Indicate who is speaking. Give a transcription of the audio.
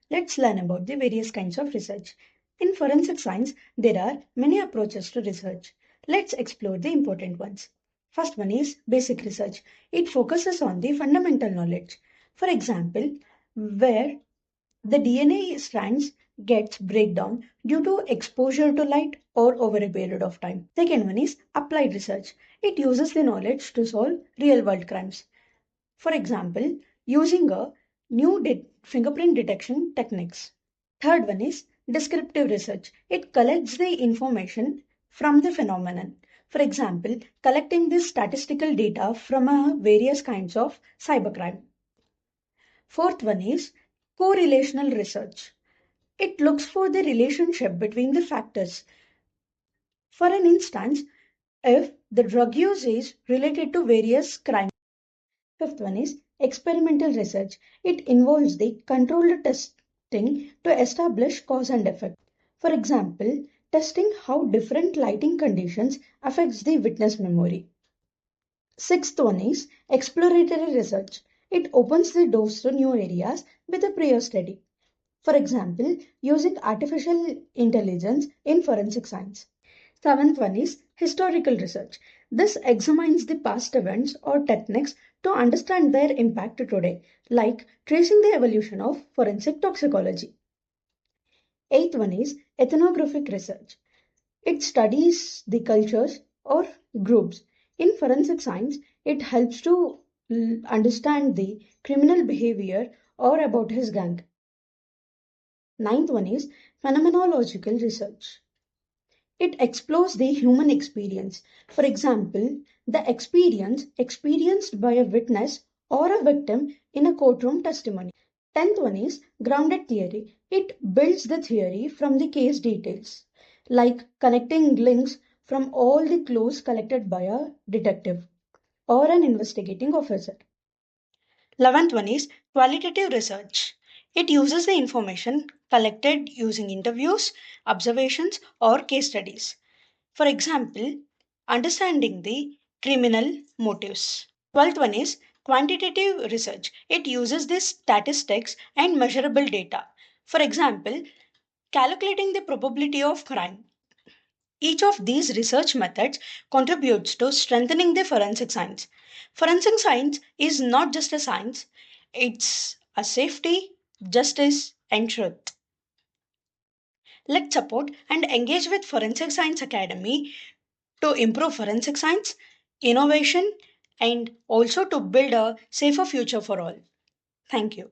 Speaker 1: Let's learn about the various kinds of research. In forensic science, there are many approaches to research. Let's explore the important ones. First one is basic research. It focuses on the fundamental knowledge. For example, where the DNA strands gets breakdown due to exposure to light or over a period of time. Second one is applied research. It uses the knowledge to solve real world crimes. For example, using a new fingerprint detection techniques. Third one is descriptive research. It collects the information from the phenomenon. For example, collecting the statistical data from various kinds of cybercrime. Fourth one is correlational research. It looks for the relationship between the factors. For an instance, if the drug use is related to various crimes. Fifth one is experimental research. It involves the controlled testing to establish cause and effect. For example, testing how different lighting conditions affects the witness memory. Sixth one is exploratory research. It opens the doors to new areas with a prior study. For example, using artificial intelligence in forensic science. Seventh one is historical research. This examines the past events or techniques to understand their impact today, like tracing the evolution of forensic toxicology. Eighth one is ethnographic research. It studies the cultures or groups. In forensic science, it helps to understand the criminal behavior or about his gang. Ninth one is phenomenological research. It explores the human experience. For example, the experience experienced by a witness or a victim in a courtroom testimony. Tenth one is grounded theory. It builds the theory from the case details, like connecting links from all the clues collected by a detective or an investigating officer. 11th one is qualitative research. It uses the information collected using interviews, observations, or case studies. For example, understanding the criminal motives. 12th one is quantitative research. It uses the statistics and measurable data. For example, calculating the probability of crime. Each of these research methods contributes to strengthening the forensic science. Forensic science is not just a science, it's a safety, justice, and truth. Let's support and engage with Forensic Science Academy to improve forensic science, innovation, and also to build a safer future for all. Thank you.